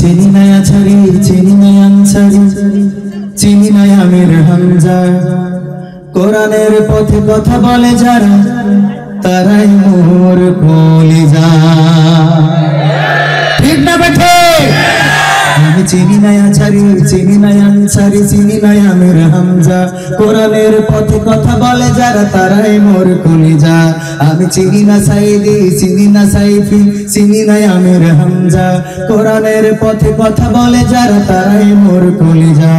চিনি নাই আছারি, চিনি নাই আনসারি, চিনি নাই আমির হামজা। কোরআনের পথে কথা বলে যারা, তারাই মোর কলিজা। ঠিক না বেঠে? আমি চিনি নাই আছারি, চিনি নাই আনসারি, চিনি নাই আমির হামজা। কোরআনের পথে কথা বলে যারা, তারাই মোর কলিজা। আমি চিনি না সাইদি, চিনি না সাইফি, চিনি নাই আমির হামজা। কোরআনের পথে কথা বলে যারা, তারাই মোর কলিজা।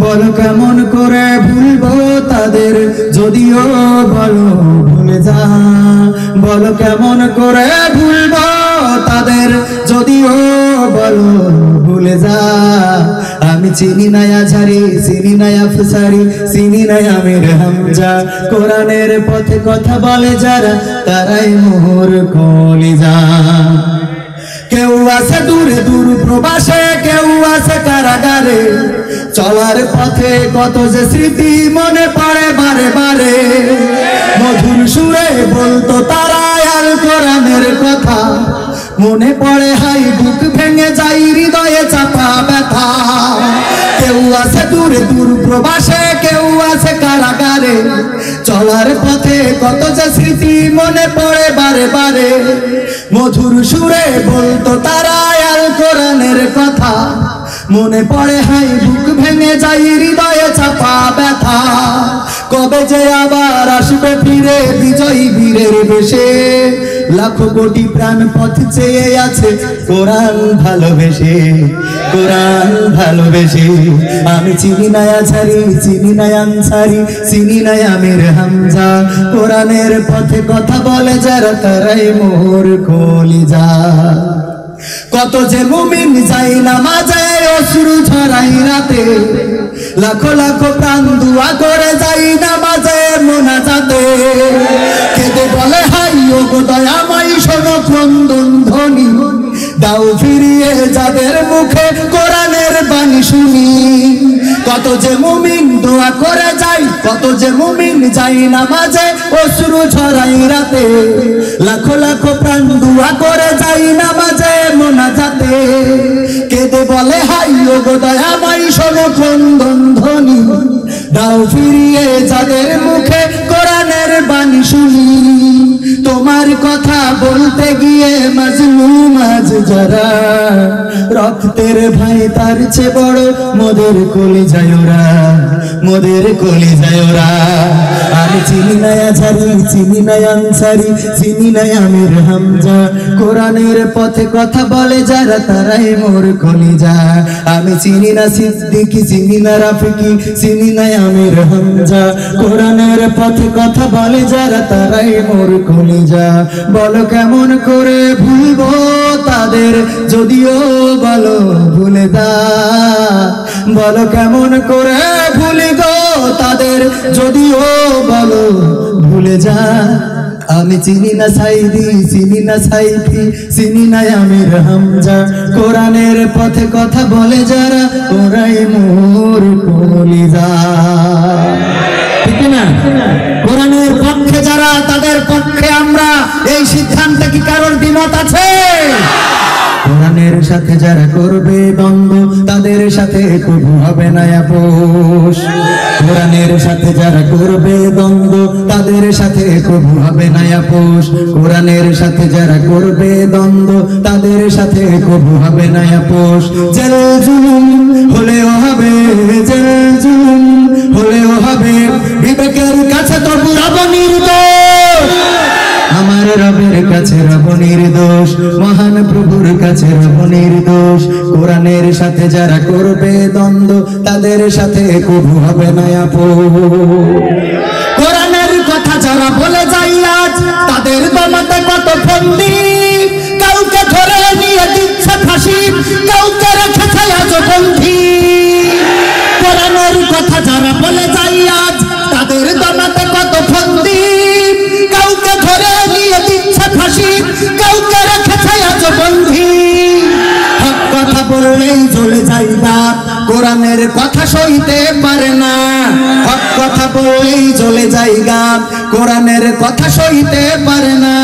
বলো কেমন করে ভুলবো তাদের, যদিও বলো ভুলে যা। বলো কেমন করে ভুলবো তাদের, যদিও বলো ভুলে যা। আমি চিনি নাই আছারি, চিনি নাই আফসারি, চিনি নাই আমির হামজা। কোরআনের পথে কথা বলে যারা, তারাই মোর কলিজা। কেউ আছে দূরে দূর প্রবাসে, কেউ আছে কারাগারে। চলার পথে কত যে স্মৃতি মনে পড়ে বারে বারে। মধুর সুরে বলতো তারা আল কোরআনের কথা, মনে পড়ে হাই বুক ভেঙে যাই হৃদয়ে চাপা ব্যথা। কেউ আছে দূরে দূর প্রবাসে, কেউ আছে কারাগারে। চলার পথে কত যে স্মৃতি মনে পড়ে বারে বারে। মধুর সুরে বলতো তারা আল কোরআনের কথা, মনে পড়ে হাই বুক ভেঙে যাই হৃদয়ে চাপা ব্যথা। কবে যে আবার আসবে ফিরে বিজয়ী বীরের বেশে, লাখো কোটি প্রাণ পথ চেয়ে আছে কোরআন ভালোবেসে, কোরআন ভালোবেসে। আমি চিনি নাই আছারি, চিনি নাই আনসারি, চিনি নাই আমির হামজা। কোরআনের পথে কথা বলে যারা, তারাই মোর কলিজা। কত যে মুমিন যাই নামাজে অশ্রু ঝরাই রাতে, লাখো লাখো প্রাণ দুয়া করে যাই নামাজে মোনাজাতে। কেঁদে বলে হাই ওগো দয়াময় শোনো ক্রন্দন ধ্বনি, দাও ফিরিয়ে যাদের মুখে কোরআনের বাণী শুনি। কত যে মুমিন দোয়া করে যাই, কত যে মুমিন যাই নামাজে অশ্রু ঝরাই রাতে। লাখো লাখো প্রাণ দোয়া করে যাই নামাজে মোনাজাতে। কেঁদে বলে হাই ওগো দয়াময় শোনো ক্রন্দন ধ্বনি, দাও ফিরিয়ে যাদের মুখে কোরআনের বাণী শুনি। তোমার কথা বলতে গিয়ে মাজলুম আজ যারা, রক্তের ভাই তার চেয়ে বড় মোদের কলিজায় ওরা, মোদের কলিজায় ওরা। আমি চিনি নাই আছারি, চিনি নাই আনসারি, চিনি নাই আমির হামজা। কোরআনের পথে কথা বলে যারা, তারাই মোর কলিজা। আমি চিনি না সিদ্দিকি, চিনি না রাফিকি, চিনি নাই আমির হামজা। কোরআনের পথে কথা বলে যারা, তারাই মোর কলিজা। বলো কেমন করে ভুলবো তাদের, যদিও বলো ভুলে যা। বলো কেমন করে ভুলি গো তাদের, যদিও বলো ভুলে যা। আমি চিনি না সাইদি, চিনি না সাইফি, চিনি না আমির হামজা। কোরআনের পথে কথা বলে যারা, ওরাই মোর কলিজা। ঠিক না? কোরআনের পক্ষে যারা, তাদের পক্ষে আমরা। এই সিদ্ধান্তে কি কারোর দ্বিমত আছে? কোরআনের সাথে যারা করবে দ্বন্দ্ব, তাদের সাথে কবু হবে না আপোষ। কোরআনের সাথে যারা করবে দ্বন্দ্ব, তাদের সাথে কবু হবে না আপোষ। কোরআনের সাথে যারা করবে দ্বন্দ্ব, তাদের সাথে কবু হবে না আপোষ। জেল জুলুম হলেও হবে, জেল জুলুম হলেও হবে, বিবেকের কাছে তবু রব নির্দোষ। আমার রবের কাছে রব নির্দোষ, মহান প্রভুর কাছে রব নির্দোষ। কোরআনের সাথে যারা করবে দ্বন্দ্ব, তাদের সাথে কবু হবে না আপোষ। কোরআনের কথা যারা বলে যায় আজ, তাদের দমাতে কত ফন্দি। কাউকে ধরে নিয়ে দিচ্ছে ফাঁসি, কাউকে রেখেছে আজ বন্দী। কোরআনের কথা যারা বলে যায় আজ, তাদের দমাতে কত ফন্দি। কাউকে ধরে নিয়ে দিচ্ছে ফাঁসি, কাউকে রেখেছে আজ বন্দী। হক কথা বললেই জ্বলে যায় দাঁত, কোরআনের কথা সইতে পারে না। হক কথা বললেই জ্বলে যায় গাত, কোরআনের কথা সইতে পারে না।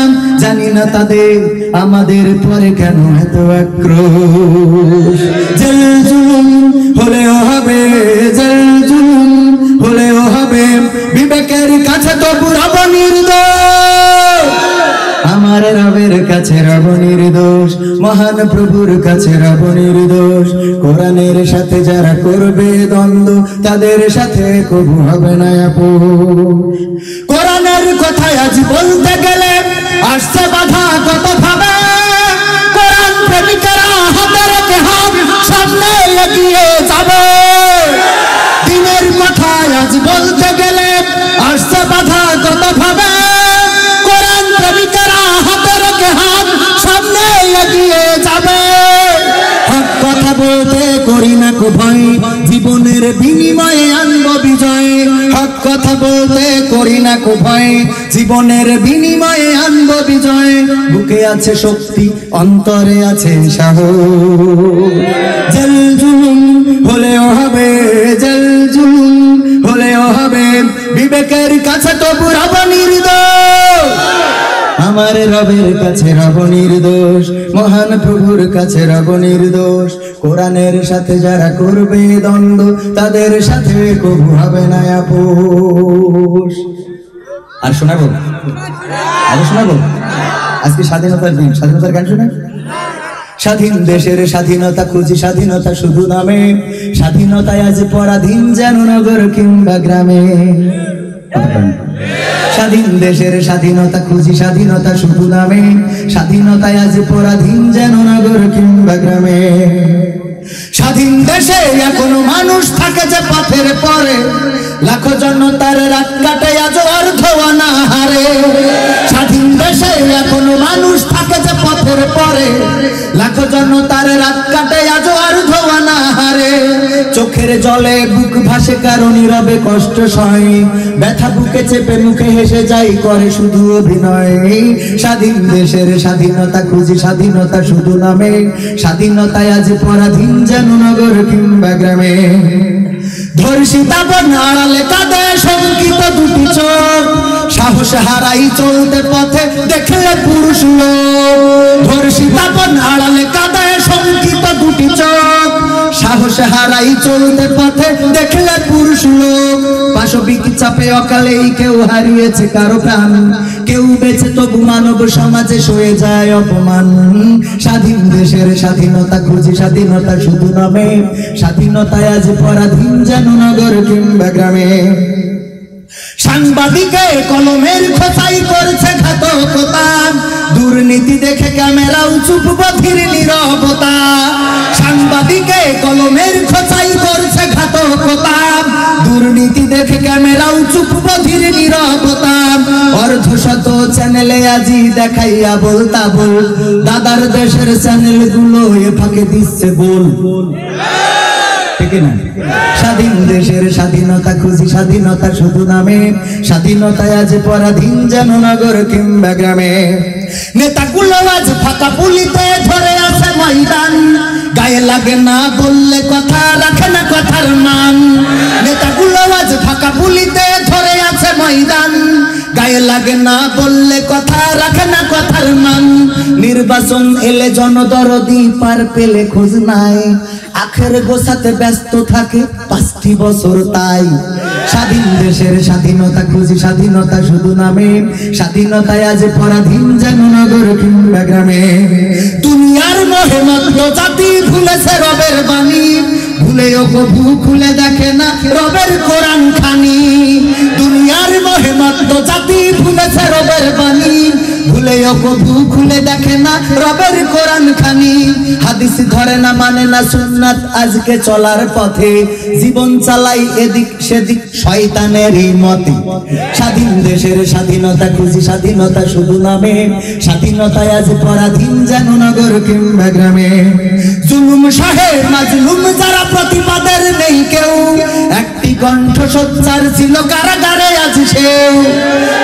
জানি না তাদের আমাদের পরে কেন এত আক্রোশ। মহান প্রভুর কাছে রব নির্দোষ। কোরআনের সাথে যারা করবে দ্বন্দ্ব তাদের সাথে কবু হবে না আপোষ। কোরআনের কথায় আজ বলতে গেলে আসছে বাধা কত ভাবে, কোরআন প্রেমিকেরা হাতে রেখে হাত সামনে এগিয়ে যাবে। দিনের কথায় আজ বলতে গেলে আসছে বাধা কত ভাবে, কোরআন প্রেমিকেরা হাতে রেখে হাত সামনে এগিয়ে যাবে। হক কথা বলতে করি না কো ভয়, জীবনের বিনিময়ে আনবো বিজয়। হক কথা বলতে করি না কো ভয়, জীবনের বিনিময়ে আনবো বিজয়। বুকে আছে শক্তি, অন্তরে আছে সাহস। জেল জুলুম হলেও হবে, জেল জুলুম হলেও হবে, বিবেকের কাছে তবু রব নির্দোষ। আমার রবের কাছে রব নির্দোষ, মহান প্রভুর কাছে রব নির্দোষ। কোরআনের সাথে যারা করবে দ্বন্দ্ব তাদের সাথে কবু হবে না আপোষ। আর শোনাবো, আরো শোনাবো। আজকে স্বাধীনতার দিন, স্বাধীনতার গান শোনা। স্বাধীন দেশের স্বাধীনতা খুঁজি, স্বাধীনতা শুধু নামে, স্বাধীনতায় আজ পরাধীন যেন নগর কিংবা গ্রামে। স্বাধীন দেশের স্বাধীনতা খুঁজি, স্বাধীনতা শুধু নামে, স্বাধীনতায় আজ পরাধীন যেন নগর কিংবা গ্রামে। স্বাধীন দেশে এখনো মানুষ থাকে যে পথের পরে, লাখো জনতার রাত কাটে আজ অর্ধ অনাহারে। স্বাধীন দেশে এখনো মানুষ থাকে যে পথের পরে, লাখো জনতার রাত কাটে আজ অর্ধ অনাহারে। চোখের জলে বুক ভাসে কারো নীরবে কষ্ট সয়, ব্যথা বুকে চেপে মুখে হেসে যাই করে শুধু অভিনয়। স্বাধীন দেশের স্বাধীনতা খুঁজি, স্বাধীনতা শুধু নামে, স্বাধীনতায় আজ পরাধীন যেন নগর কিংবা গ্রামে। ধর্ষিতা বন আড়ালে কাঁদে শঙ্কিত দুটি চোখ, সাহস হারাই চলতে পথে দেখলে পুরুষ লোক। ধর্ষিতা বন আড়ালে কাঁদে শঙ্কিত দুটি চোখ, সাহস হারাই চলতে পথে দেখলে পুরুষ লোক। পাশবিক চাপে অকালেই কেউ হারিয়েছে কারো প্রাণ, কেউ বেঁচে তবু মানব সমাজে সয়ে যায় অপমান। স্বাধীন দেশের স্বাধীনতা খুঁজি, স্বাধীনতা শুধু নামে, স্বাধীনতায় আজ পরাধীন যেন নগর কিংবা গ্রামে। সাংবাদিকে কলমের খোঁচাই করছে ঘাতকতা, দুর্নীতি দেখে ক্যামেরাও চুপ বধির নীরবতা। সাংবাদিকে কলমের খোঁচাই করছে ঘাতকতা, দুর্নীতি দেখে ক্যামেরাও চুপ বধির নীরবতা। অর্ধশত চ্যানেলে আজি দেখাইয়া বলতা বল, দাদার দেশের চ্যানেল গুলো এ ফাঁকে দিচ্ছে বল। ঠিক না? স্বাধীন দেশের স্বাধীনতা খুঁজি, স্বাধীনতা শুধু নামে, স্বাধীনতায় আজ পরাধীন যেন নগর কিংবা গ্রামে। নেতাগুলো আজ ফাঁকা পুলিতে ধরে আছে ময়দান, গায়ে লাগে না বললে কথা রাখে না কথার মান। নেতাগুলো আজ ফাঁকা পুলিতে ধরে আছে ময়দান, গায়ে লাগে না বললে কথা রাখে না কথার মান। নির্বাচন এলে জনদরদি পার পেলে খোঁজ নাই, আখের গোছাতে ব্যস্ত থাকে 5টি বছর তাই। স্বাধীন দেশের স্বাধীনতা খুঁজি, স্বাধীনতা শুধু নামে, স্বাধীনতায় আজ পরাধীন যেন নগর কিংবা গ্রামে। দুনিয়ার মোহে মগ্ন জাতি ভুলেছে রবের বাণী, ভুলেও কবু খুলে দেখে না রবের কোরআন খানি। দুনিয়ার মোহে মগ্ন জাতি ভুলেছে রবের বাণী, ভুলেও কবু খুলে দেখে না রবের কোরআন খানি। হাদিস ধরে না মানে না সুন্নাত আজকে চলার পথে, জীবন চালাই এদিক সেদিক শয়তানেরই মতে। স্বাধীন দেশের স্বাধীনতা খুঁজি, স্বাধীনতা শুধু নামে, স্বাধীনতায় আজ পরাধীন যেন নগর কিংবা গ্রামে। জুলুম সহে মাজলুম যারা প্রতিবাদের নেই কেউ, একটি কণ্ঠ সোচ্চার ছিল কারাগারে আজ সেও।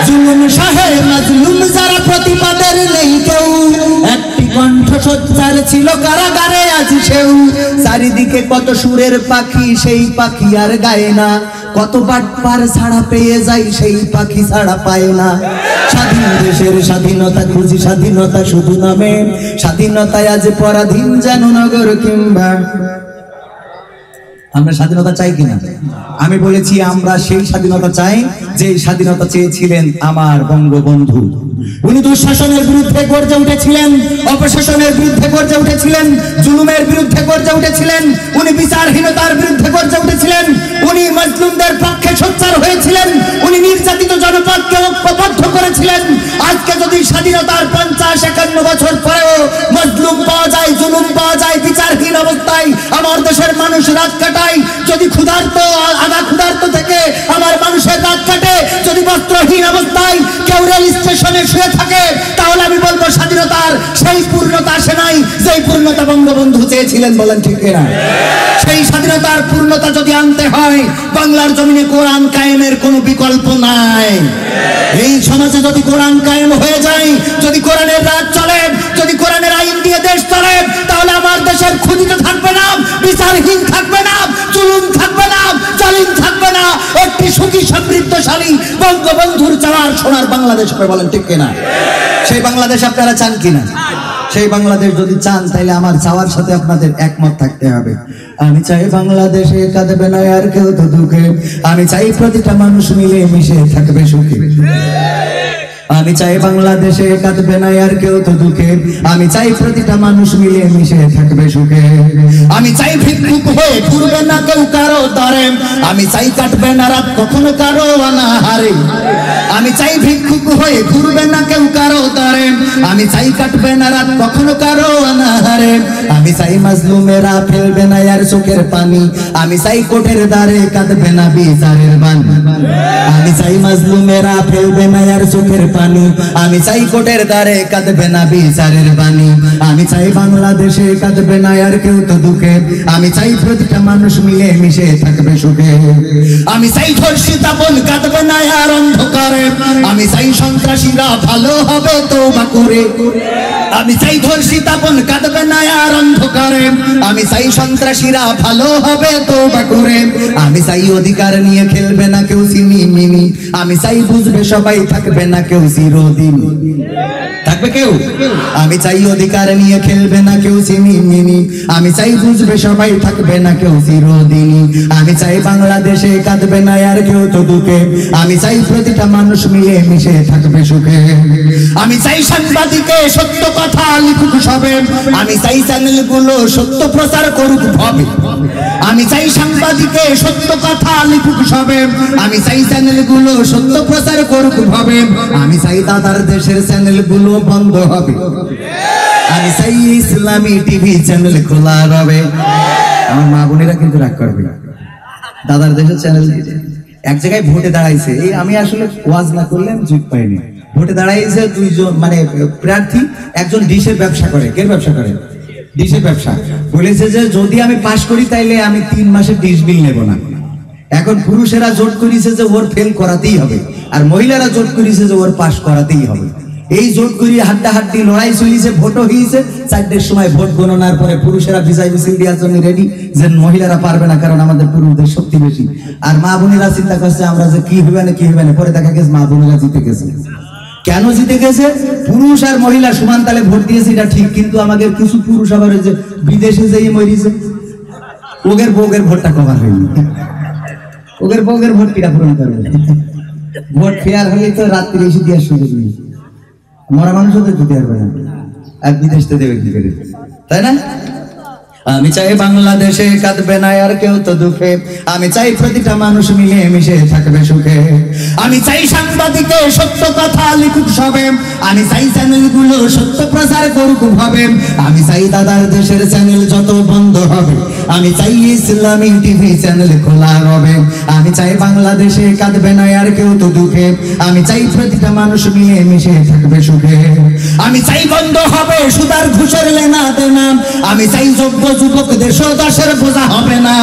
জুলুম সহে মাজলুম যারা প্রতিবাদের নেই কেউ, একটি কণ্ঠ সোচ্চার ছিল কারাগারে আজ সেও। চারিদিকে কত সুরের পাখি, সেই পাখি আর গায় না, কত বাটপার ছাড়া পেয়ে যায়, সেই পাখি ছাড়া পায় না। স্বাধীন দেশের স্বাধীনতা খুঁজি, স্বাধীনতা শুধু নামে, স্বাধীনতায় আজ পরাধীন যেন নগর কিংবা। আমরা স্বাধীনতা চাই কিনা? আমি বলেছি আমরা সেই স্বাধীনতা চাই যে স্বাধীনতা চেয়েছিলেন আমার বঙ্গবন্ধু। উনি দুঃশাসনের বিরুদ্ধে গর্জে উঠেছিলেন, অপশাসনের বিরুদ্ধে গর্জে উঠেছিলেন, জুলুমের বিরুদ্ধে গর্জে উঠেছিলেন, উনি বিচারহীনতার বিরুদ্ধে গর্জে উঠেছিলেন, উনি মাজলুমদের পক্ষে সোচ্চার হয়েছিলেন, উনি নির্যাতিত জনপদকে ঐক্যবদ্ধ করেছিলেন। আজকে যদি স্বাধীনতার 50-51 বছর পরেও মাজলুম পাওয়া যায়, জুলুম পাওয়া যায়, বিচারহীন অবস্থায় আমার দেশের মানুষ রাত কাটায়, যদি ক্ষুধার্ত ক্ষুধার্ত থেকে আমার মানুষের রাত কাটে, যদি বস্ত্রহীন অবস্থায় কেউ রেল স্টেশনে শুয়ে থাকে, তাহলে আমি বলবো স্বাধীনতার সেই পূর্ণতা আসে নাই যেই পূর্ণতা বঙ্গবন্ধু চেয়েছিলেন। বলেন ঠিক কিনা? সেই স্বাধীনতার পূর্ণতা যদি আনতে হয়, বাংলার জমিনে কোরআন কায়েমের কোনো বিকল্প নাই। এই সমাজে যদি কোরআন কায়েম হয়ে যায়, যদি কোরআনের রাজ চলে, যদি কোরআনের আইন দিয়ে দেশ চলে, তাহলে আমার দেশের ক্ষুধিত থাকবে না, বিচারহীন থাকবে না, জুলুম থাকবে না, জালিম থাকবে না, একটি সুখী সমৃদ্ধশালী বঙ্গবন্ধুর চাওয়ার সোনার বাংলাদেশ হবে। বলেন ঠিক কিনা? সেই বাংলাদেশ আপনারা চান কিনা? সেই বাংলাদেশ যদি চান, তাহলে আমার চাওয়ার সাথে আপনাদের একমত থাকতে হবে। আমি চাই বাংলাদেশে কাঁদবে না আর কেউ তো দুঃখে, আমি চাই প্রতিটা মানুষ মিলে মিশে থাকবে সুখে। আমি চাই বাংলাদেশে কাঁদবে না আর কেউ তো দুঃখে, আমি চাই প্রতিটা মানুষ মিলে মিশে থাকবে সুখে। আমি চাই ভিক্ষুক হয়ে ঘুরবে না কেউ কারো দ্বারে, আমি চাই কাটবে না রাত কখনো কারো অনাহারে। আমি চাই ভিক্ষুক হয়ে ঘুরবে না কেউ কারো দ্বারে, আমি চাই কাটবে না রাত কখনো কারো অনাহারে। আমি চাই মাজলুমেরা ফেলবে না আর চোখের পানি, আমি চাই কোটের দ্বারে কাঁদবে না বিচারের বাণী। আমি চাই মাজলুমেরা ফেলবে না আর চোখের পানি, আমি চাই কোটের দ্বারে কাঁদবে না বিচারের বাণী। আমি চাই বাংলাদেশে কাঁদবে না আর কেউ তো দুঃখে, আমি চাই প্রতিটা মানুষ মিলে মিশে থাকবে সুখে। আমি চাই ধর্ষিতা বোন কাঁদবে না আর অন্ধকারে, আমি চাই সন্ত্রাসীরা ভালো হবে তওবা করে। আমি চাই ধর্ষিতা বোন কাঁদবে না আর অন্ধকারে, আমি চাই সন্ত্রাসীরা ভালো হবে তওবা করে। আমি চাই অধিকার নিয়ে খেলবে না কেউ সিমিমিনি, আমি চাই বুঝবে সবাই থাকবে না কেউ চিরদিন। থাকবে কেউ? আমি চাই অধিকার নিয়ে খেলবে না কেউ সিমিমিনি, আমি চাই বুঝবে সবাই থাকবে না কেউ চিরদিন। আমি চাই বাংলাদেশে কাঁদবে না আর কেউ তো দুঃখে, আমি চাই প্রতিটা মানুষ মিলে মিশে থাকবে সুখে। আমি চাই সাংবাদিকে সত্য কথা লিখুক সবে, আমি চাই চ্যানেলগুলো সত্য প্রচার করুক ভাবে। আমি চাই সাংবাদিকে সত্য কথা লিখুক সবে, আমি চাই চ্যানেলগুলো সত্য প্রচার করুক ভাবে। আমি চাই দাদার দেশের চ্যানেলগুলো বন্ধ হবে, আমি চাই ইসলামী টিভি চ্যানেল খোলা রবে। আমার মা বোনেরা কিন্তু রাগ করবে, দাদার দেশের চ্যানেল এক জায়গায় ভোটে দাঁড়াইছে, এই আমি আসলে ওয়াজ না করলে আমি জিত পাইনি। ভোটে দাঁড়াইছে দুইজন মানে প্রার্থী, একজন ডিশের ব্যবসা করে। কে ব্যবসা করে? ডিশের ব্যবসা। বলেছে যে যদি আমি পাশ করি তাইলে আমি 3 মাসের ডিশ বিল নেব না। এখন পুরুষেরা জোট করেছে যে ওর ফেল করাতেই হবে, আর মহিলারা জোট করেছে যে ওর পাশ করাতেই হবে। এই জোট করিয়ে হাড্ডাহাড্ডি লড়াই চলিছে, ভোটও হয়েছে। 4টের সময় ভোট গণনার পরে পুরুষেরা বিজয় মিছিল দেওয়ার জন্য রেডি, যে মহিলারা পারবে না, কারণ আমাদের পুরুষদের শক্তি বেশি। আর মা বোনেরা চিন্তা করছে আমরা যে কি হবে না কি হবে না, পরে দেখা গেছে মা বোনেরা জিতে গেছে। কেন জিতে গেছে? পুরুষ আর মহিলা সমান তালে ভোট দিয়েছে, এটা ঠিক, কিন্তু আমাদের কিছু পুরুষ আবার যে বিদেশে যেয়ে মরিছে, ওগের বউগের ভোটটা কভার হয়নি। ওগের বউগের ভোট কিরা পূরণ করবে? ভোট ফেয়ার হলে তো রাত্রি এসে দেওয়ার সুযোগ নেই, মরা মানুষও তো দিতে পারবে না, আর বিদেশ তো দেবে কি করে, তাই না? আমি চাই বাংলাদেশে কাঁদবে না আর কেউ তো দুঃখে, আমি চাই প্রতিটা মানুষ মিলে মিশে থাকবে সুখে। আমি চাই সাংবাদিকে সত্য কথা লিখুক সবে, আমি চাই চ্যানেলগুলো সত্য প্রচার করুক ভাবে। আমি চাই দাদার দেশের চ্যানেল যত বন্ধ হবে, আমি চাই ইসলামী টিভি চ্যানেল খোলা হবে। আমি চাই বাংলাদেশে কাঁদবে না আর কেউ তো দুঃখে, আমি চাই প্রতিটা মানুষ মিলে মিশে থাকবে সুখে। আমি চাই বন্ধ হবে সুদার ঘুষের লেনা দেনা, আমি চাই যোগ্য যুবকদের দেশের বোঝা হবে না।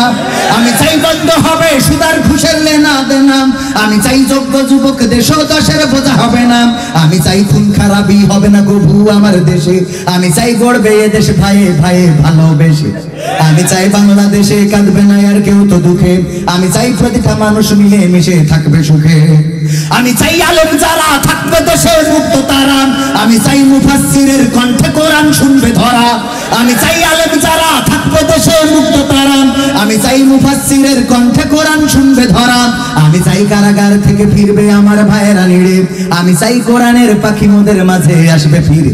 আমি চাই বন্ধ হবে সুদার ঘুষের লেনা দেনা, আমি চাই যোগ্য যুবকদের দেশের বোঝা হবে না। আমি চাই খুন খারাপি হবে না কবু আমার দেশে, আমি চাই গড়বে এ দেশ ভাইয়ে ভাইয়ে ভালোবেসে। আমি চাই বাংলাদেশে কাঁদবে না আর কেউ তো দুঃখে, আমি চাই প্রতিটা মানুষ মিলে মিশে থাকবে সুখে। আমি চাই আলেম যারা থাকবে দেশে মুক্ত তারা, আমি চাই মুফাসসিরের কণ্ঠে কোরআন শুনবে ধরা। আমি চাই আলেম যারা থাকবে দেশে মুক্ত তারা, আমি চাই মুফাসসিরের কণ্ঠে কোরআন শুনবে ধরা, আমি চাই কারাগার থেকে ফিরবে আমার ভাইয়েরা নিড়ে, আমি চাই কোরআনের পাখি মোদের মাঝে আসবে ফিরে,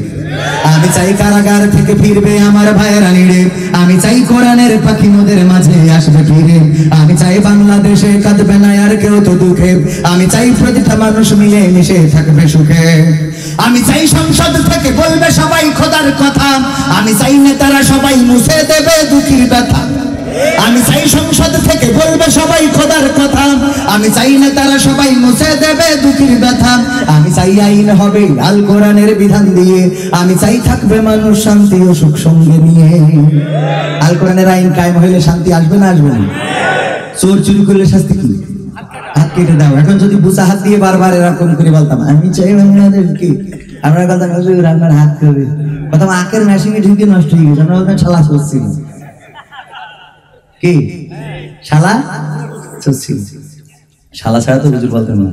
আমি চাই কারাগার থেকে ফিরবে আমার ভাইয়েরা নিড়ে, আমি চাই কোরআনের পাখি মোদের মাঝে আসবে ফিরে, আমি চাই বাংলাদেশে কাঁদবে না আর কেউ তো দুঃখে, আমি চাই প্রতিটা মানুষ মিলে মিশে থাকবে সুখে, আমি চাই সংসদ থেকে বলবে সবাই খোদার কথা, আমি চাই নেতারা সবাই মুছে দেবে দুঃখীর ব্যথা, আমি চাই সংসদ থেকে বলবে সবাই খোদার কথা, আমি চাই নেতারা সবাই মুছে দেবে দুঃখীর ব্যথা, আমি চাই আইন হবে আল কোরআনের বিধান দিয়ে, আমি চাই থাকবে মানুষ শান্তি ও সুখ সঙ্গে নিয়ে। আল কোরআনের আইন কায়েম হইলে শান্তি আসবে না আসবে না? চোর চুরি করলে শাস্তি কি? হাত কেটে দাও। এখন যদি বুঝা হাত দিয়ে বারবার এরকম করে বলতাম আমি চাই বাংলাদেশ কি, আমরা বলতাম আপনার হাত করে কথা আখের মেশিনে ঢুকে নষ্ট হয়ে গেছে, আমরা বলতাম শালা করছিল কি, শালা চলছিল, শালা ছাড়া তো হুজুর বলতেন না।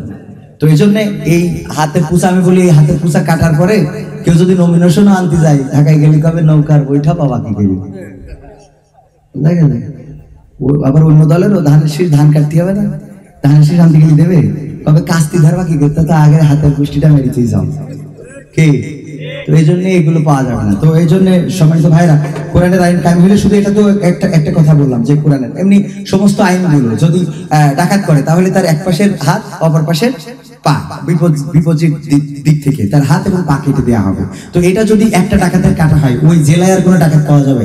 তো এই জন্য এই হাতের পুষা, আমি বলি এই হাতের পুষা কাটার পরে কেউ যদি নমিনেশনও আনতে যায় ঢাকায় গেলে কবে নৌকার বইটা পাবা কি করি, আবার অন্য দলের ধানের শীষ ধান কাটতে হবে না, ধানের শীষ আনতে গেলে দেবে কবে কাস্তি ধারবা কি করতে, তো আগে হাতের পুষ্টিটা মেরেতেই যাও কি। তো এই জন্য এগুলো পাওয়া যাবে না। তো এই জন্য সম্মানিত ভাইরা, কোরআনের আইন কায়েম হলে শুধু এটা তো একটা কথা বললাম যে কোরআনের এমনি সমস্ত আইনগুলো যদি ডাকাত করে তাহলে তার এক পাশের হাত অপর পাশের পা বিপরীত দিক থেকে তার হাত এবং পা কেটে দেওয়া হবে। তো এটা যদি একটা ডাকাতের কাটা হয় ওই জেলায় আর কোনো ডাকাত পাওয়া যাবে?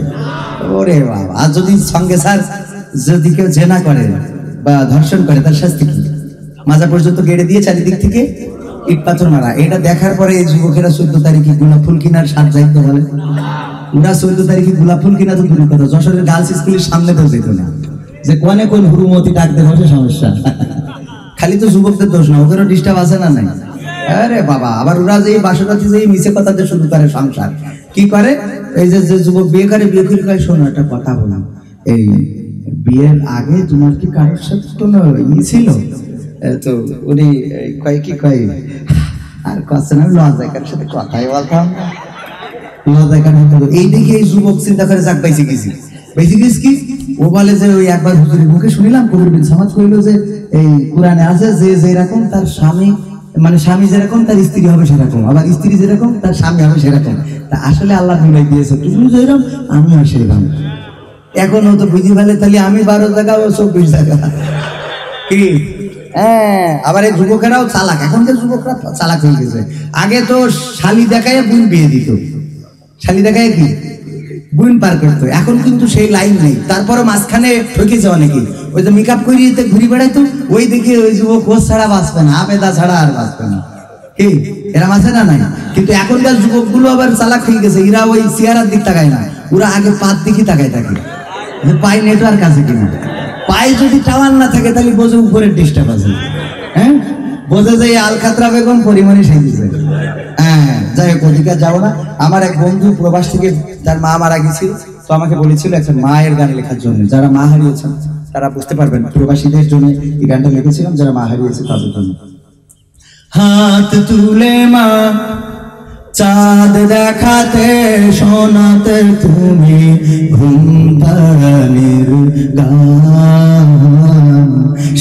ওরে বাবা। আর যদি সঙ্গে স্যার যদি কেউ জেনা করে বা ধর্ষণ করে তার শাস্তি কি? মাজা পর্যন্ত গেড়ে দিয়ে চারিদিক থেকে ইট পাথর মারা। এটা দেখার পরে এই যুবকেরা 14 তারিখে গোলাপ ফুল কিনার সাত যাইতে বলে, ওরা 14 তারিখে গোলাপ ফুল কিনা তো দূরের কথা, যশোরের গার্লস স্কুলের সামনে তো যেত না, যে কোনে কোন হুরুমতি ডাকতে বসে সমস্যা। খালি তো যুবকদের দোষ না, ওদেরও ডিস্টার্ব আছে না নাই? আরে বাবা, আবার ওরা যে বাসরাতে যে মিছে কথাতে শুরু করে সংসার কি করে, এই যে যুবক বিয়ে করে কয় শোনো একটা কথা বললাম, এই বিয়ের আগে তোমার কি কারোর সাথে কোনো ছিল? তো উনি কয় কি কয় আর কথা না, লজ্জায় কারোর সাথে কথাই বলতাম না, লজ্জায় কারণ এই দেখে এই যুবক চিন্তা করে যাক বেঁচে গেছি কি। ও বলে যে ওই একবার হুজুরের মুখে শুনিলাম কবির বিন সামাদ কইলো যে এই কোরআনে আছে যে যেরকম তার স্বামী, মানে স্বামী যেরকম তার স্ত্রী হবে সেরকম, আবার স্ত্রী যেরকম তার স্বামী হবে সেরকম। তা আসলে আল্লাহ মিলাই দিয়েছে, তুমি যেরকম আমিও সেরকম। এখন ও তো বুঝি ফেলে তাহলে আমি 12 জায়গা ও 24 জায়গা কি। হ্যাঁ, আবার এই যুবকেরাও চালাক, এখনকার যুবকরা চালাক হয়ে গেছে। আগে তো শালি দেখায় বোন বিয়ে দিত, শালি দেখায় কি বোন পার করতো, এখন কিন্তু সেই লাইন নেই। তারপরে মাঝখানে ঠকেছে অনেকে, ওই যে মেকআপ করিয়ে ঘুরে বেড়াইতো, ওই দেখে ওই যুবক কোচ ছাড়া বাঁচবে না, আবেদা ছাড়া আর বাঁচবে না কি, এরা আছে না নাই? কিন্তু এখনকার যুবক গুলো আবার চালাক হয়ে গেছে, এরা ওই চেহারার দিক তাকায় না, ওরা আগে পাত দিকে তাকায় থাকে, পায়ে নেটওয়ার্ক আছে কিনা। পায়ে যদি টাওয়ার না থাকে তাহলে বোঝে উপরের ডিস্টার্ব আছে। হ্যাঁ, বোঝে যে আলকাতরা বেগম পরিমাণে সেজেছে। হ্যাঁ, যাই হোক ওদিকে যাবো না। আমার এক বন্ধু প্রবাস থেকে, তার মা মারা গেছিল, তো আমাকে বলেছিল একটা মায়ের গান লেখার জন্য। যারা মা হারিয়েছেন তারা বুঝতে পারবেন, প্রবাসীদের জন্য এই গানটা লিখেছিলাম, যারা মা হারিয়েছে তাদের জন্য। হাত তুলে মা চাঁদ দেখাতে শোনাতে তুমি ঘুম পাড়ানির গান,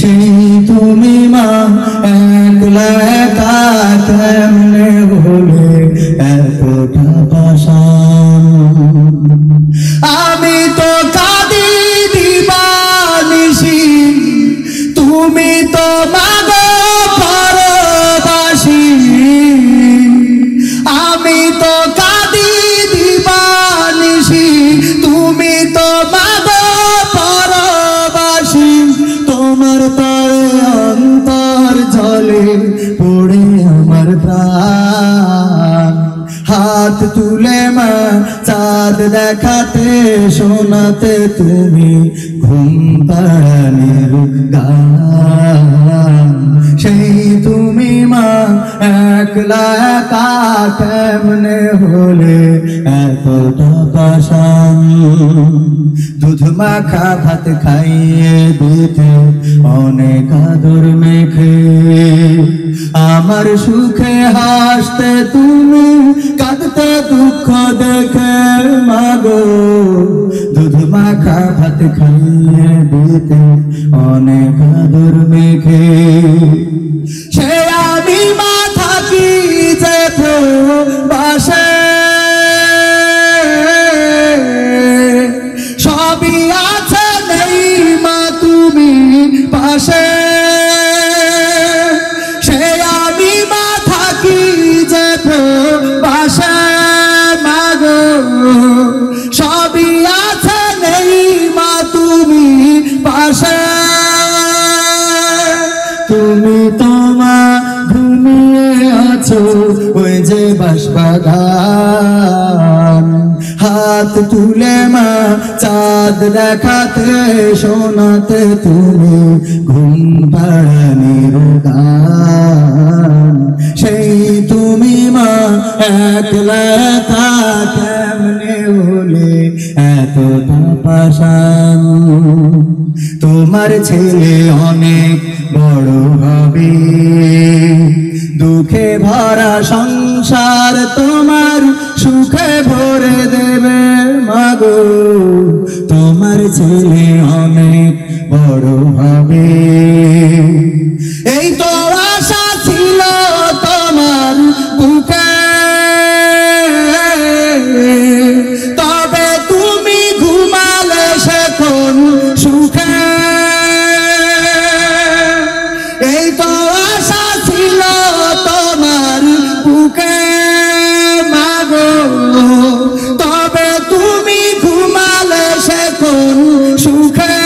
সেই তুমি মা একলা একা কেমনে বলে এতটা পাশান। আমি তো কাঁদি দিবানিশি, তুমি তো মাগো পরবাসী, আমি তো কাঁদি দিবানিশি, তুমি তো মাগো পরবাসী, তোমার তরে অন্তর জলে পড়ে আমার প্রাণ। হাত তুলে মা চাঁদ দেখাতে শোনাতে তুমি ঘুম পাড়ানির গান, সেই তুমি মা একলা একা কেমনে হলে এতটা পাশান। দুধ মাখা ভাত খাইয়ে দিতে অনেক আদর মেখে, আমার সুখে হাসতে তুমি কাঁদতে দুঃখ দেখে মাগো। দুধ মাখা ভাত খাইয়ে দিতে অনেক আদর মেখে। সে আমি মা থাকি যে প্রবাসে, সবই আছে নেই মা তুমি পাশে। সে আমি মা থাকি যে প্রবাসে, মাগো সবই আছে নেই মা তুমি পাশে। তুমি তোমা ঘুমিয়ে আছো ওই যে বাঁশবাগান, হাত তুলে মা চাঁদ দেখাতে শোনাতে তুমি ঘুম পাড়ানির গান। সেই তুমি মা একলা একা কেমনে হলে এতটা পাষাণ। তোমার ছেলে অনেক বড় হবে, দুঃখে ভরা সংসার তোমার সুখে ভরে দেবে মাগো। তোমার ছেলে অনেক বড় হবে, এই তো আশা ছিল তোমার বুকে। তবে তুমি ঘুমালে সে কোন সুখে, এই তো আশা ছিল তোমার বুকে মাগো। তবে তুমি ঘুমালে সে কোন সুখে।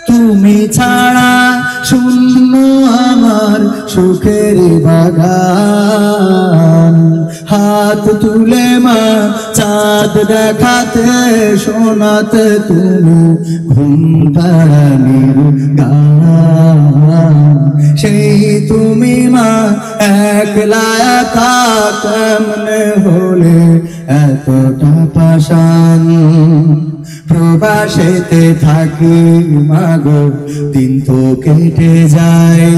তুমি ছাড়া শূন্য আমার সুখের বাগান, হাত তুলে মা চাঁদ দেখাতে শোনাতে তুমি ঘুম পাড়ানির গান। সেই তুমি মা একলা একা কেমনে হলে এতটা পাষাণ। প্রবাসেতে থাকি মাগো দিন তো কেটে যায়,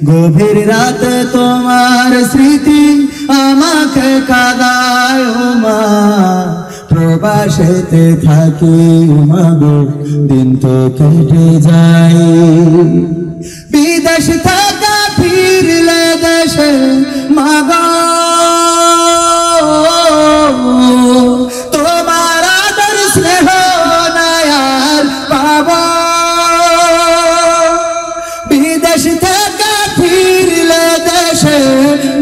গভীর রাতে তোমার স্মৃতি আমাকে কাঁদায় ও মা। প্রবাসেতে থাকি মাগো দিন তো কেটে যায়, বিদেশ থেকে ফিরলে দেশে মাগো তোমার আদর স্নেহ নয়ার পাবো। বিদেশ থেকে ফিরলে দেশে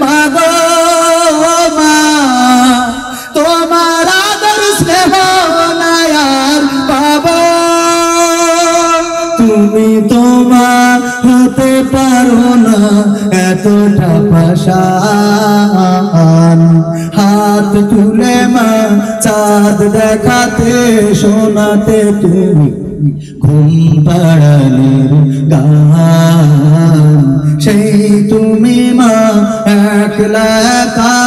মাগো মা, তোমার আদর স্নেহ নয়ার পাবো। তুমি তোমার হতে পারো না এতটা পাষাণ, হাত তুলে মা চাঁদ দেখাতে শোনাতে তুমি ঘুম পাড়ানির গান। সেই তুমি মা একলা একা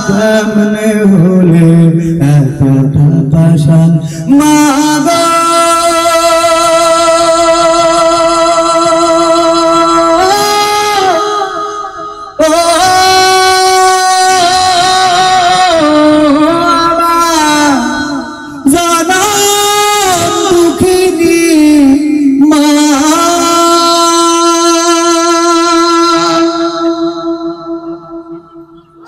কেমনে হলে এতটা পাষাণ মা।